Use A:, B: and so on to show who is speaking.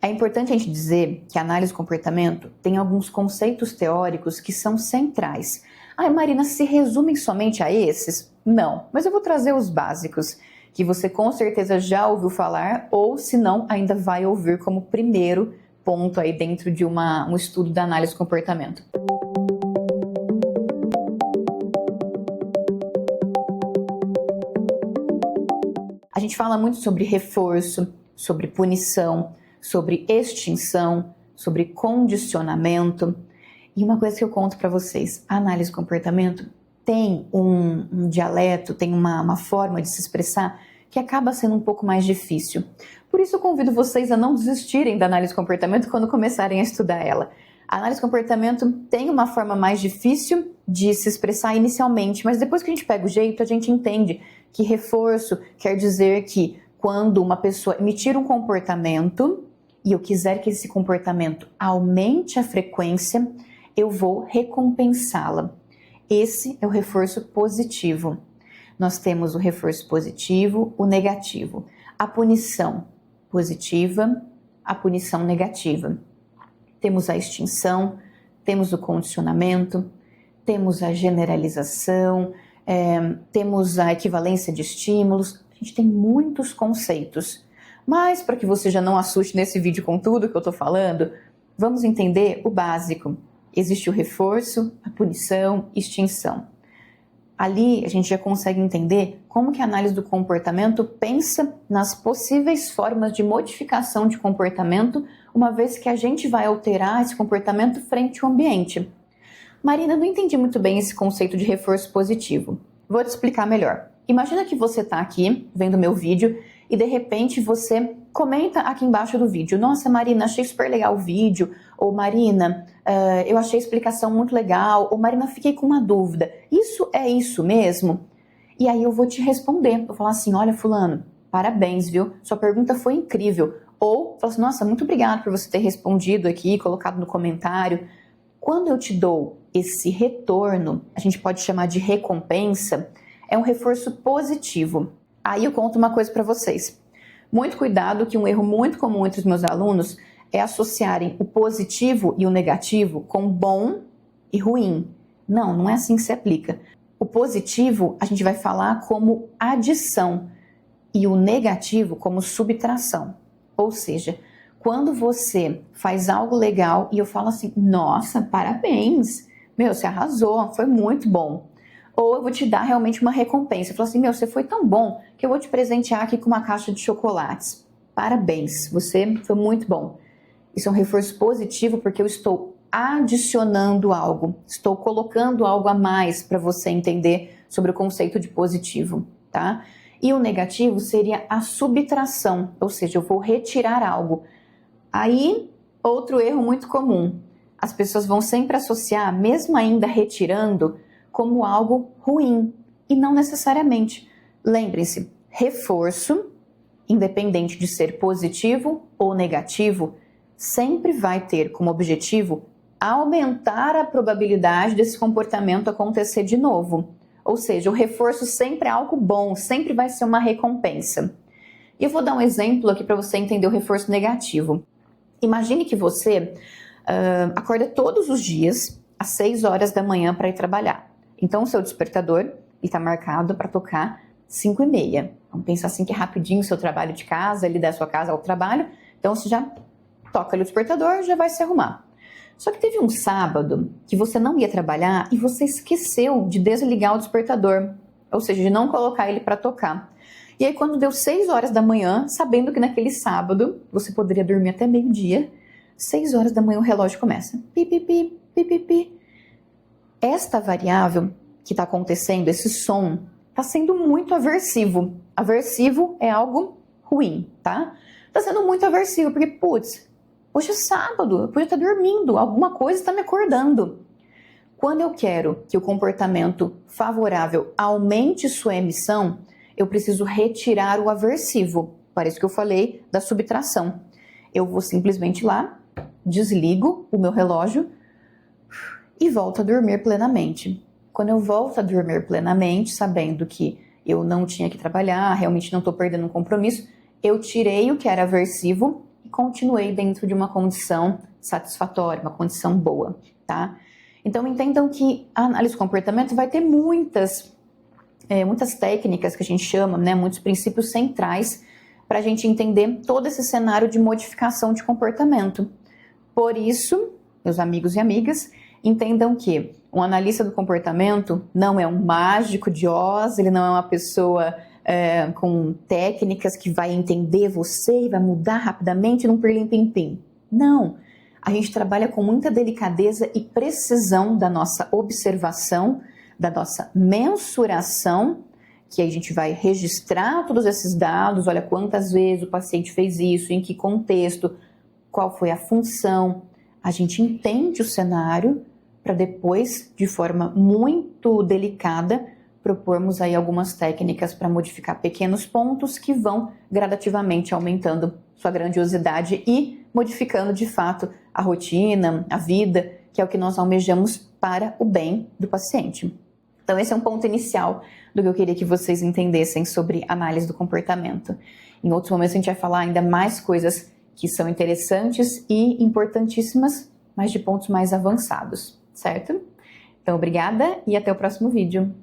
A: É importante a gente dizer que a análise do comportamento tem alguns conceitos teóricos que são centrais. Ai, Marina, se resumem somente a esses? Não, mas eu vou trazer os básicos, que você com certeza já ouviu falar, ou se não, ainda vai ouvir como primeiro ponto aí dentro de um estudo da análise do comportamento. A gente fala muito sobre reforço, sobre punição, sobre extinção, sobre condicionamento. E uma coisa que eu conto para vocês, a análise do comportamento tem um dialeto, tem uma forma de se expressar que acaba sendo um pouco mais difícil. Por isso eu convido vocês a não desistirem da análise do comportamento quando começarem a estudar ela. A análise do comportamento tem uma forma mais difícil de se expressar inicialmente, mas depois que a gente pega o jeito, a gente entende que reforço quer dizer que quando uma pessoa emitir um comportamento e eu quiser que esse comportamento aumente a frequência, eu vou recompensá-la. Esse é o reforço positivo. Nós temos o reforço positivo, o negativo. A punição positiva, a punição negativa. Temos a extinção, temos o condicionamento, temos a generalização, temos a equivalência de estímulos. A gente tem muitos conceitos. Mas para que você já não assuste nesse vídeo com tudo que eu estou falando, vamos entender o básico. Existe o reforço, a punição, extinção. Ali a gente já consegue entender como que a análise do comportamento pensa nas possíveis formas de modificação de comportamento, uma vez que a gente vai alterar esse comportamento frente ao ambiente. Marina, não entendi muito bem esse conceito de reforço positivo. Vou te explicar melhor. Imagina que você está aqui vendo meu vídeo e de repente você comenta aqui embaixo do vídeo: nossa, Marina, achei super legal o vídeo. Ou Marina, eu achei a explicação muito legal. Ou Marina, fiquei com uma dúvida. Isso é isso mesmo? E aí eu vou te responder. Vou falar assim: olha, fulano, parabéns, viu? Sua pergunta foi incrível. Ou falar assim: nossa, muito obrigado por você ter respondido aqui, colocado no comentário. Quando eu te dou esse retorno, a gente pode chamar de recompensa, é um reforço positivo. Aí eu conto uma coisa para vocês. Muito cuidado, que um erro muito comum entre os meus alunos é associarem o positivo e o negativo com bom e ruim. Não, não é assim que se aplica. O positivo a gente vai falar como adição e o negativo como subtração. Ou seja, quando você faz algo legal e eu falo assim: nossa, parabéns, meu, você arrasou, foi muito bom. Ou eu vou te dar realmente uma recompensa. Eu falo assim: meu, você foi tão bom que eu vou te presentear aqui com uma caixa de chocolates. Parabéns, você foi muito bom. Isso é um reforço positivo porque eu estou adicionando algo, estou colocando algo a mais para você entender sobre o conceito de positivo, tá? E o negativo seria a subtração, ou seja, eu vou retirar algo. Aí, outro erro muito comum. As pessoas vão sempre associar, mesmo ainda retirando, como algo ruim, e não necessariamente. Lembrem-se, reforço, independente de ser positivo ou negativo, sempre vai ter como objetivo aumentar a probabilidade desse comportamento acontecer de novo. Ou seja, o reforço sempre é algo bom, sempre vai ser uma recompensa. E eu vou dar um exemplo aqui para você entender o reforço negativo. Imagine que você acorda todos os dias às 6 horas da manhã para ir trabalhar. Então, o seu despertador está marcado para tocar 5h30. Vamos pensar assim que é rapidinho o seu trabalho de casa, ali da sua casa ao trabalho. Então, você já toca ali o despertador, já vai se arrumar. Só que teve um sábado que você não ia trabalhar e você esqueceu de desligar o despertador. Ou seja, de não colocar ele para tocar. E aí, quando deu 6 horas da manhã, sabendo que naquele sábado você poderia dormir até meio-dia, 6 horas da manhã o relógio começa. Pi, pi, pi, pi, pi, pi. Esta variável que está acontecendo, esse som, está sendo muito aversivo. Aversivo é algo ruim, tá? Está sendo muito aversivo, porque, putz, hoje é sábado, eu podia estar dormindo, alguma coisa está me acordando. Quando eu quero que o comportamento favorável aumente sua emissão, eu preciso retirar o aversivo. Parece que eu falei da subtração. Eu vou simplesmente lá, desligo o meu relógio e volto a dormir plenamente. Quando eu volto a dormir plenamente, sabendo que eu não tinha que trabalhar, realmente não estou perdendo um compromisso, eu tirei o que era aversivo e continuei dentro de uma condição satisfatória, uma condição boa, tá? Então entendam que a análise do comportamento vai ter muitas técnicas que a gente chama, né, muitos princípios centrais para a gente entender todo esse cenário de modificação de comportamento. Por isso, meus amigos e amigas, entendam que um analista do comportamento não é um mágico de Oz, ele não é uma pessoa com técnicas que vai entender você e vai mudar rapidamente num pirlim-pim-pim. Não, a gente trabalha com muita delicadeza e precisão da nossa observação, da nossa mensuração, que a gente vai registrar todos esses dados, olha quantas vezes o paciente fez isso, em que contexto, qual foi a função. A gente entende o cenário para depois, de forma muito delicada, propormos aí algumas técnicas para modificar pequenos pontos que vão gradativamente aumentando sua grandiosidade e modificando de fato a rotina, a vida, que é o que nós almejamos para o bem do paciente. Então esse é um ponto inicial do que eu queria que vocês entendessem sobre análise do comportamento. Em outros momentos a gente vai falar ainda mais coisas que são interessantes e importantíssimas, mas de pontos mais avançados, certo? Então obrigada e até o próximo vídeo.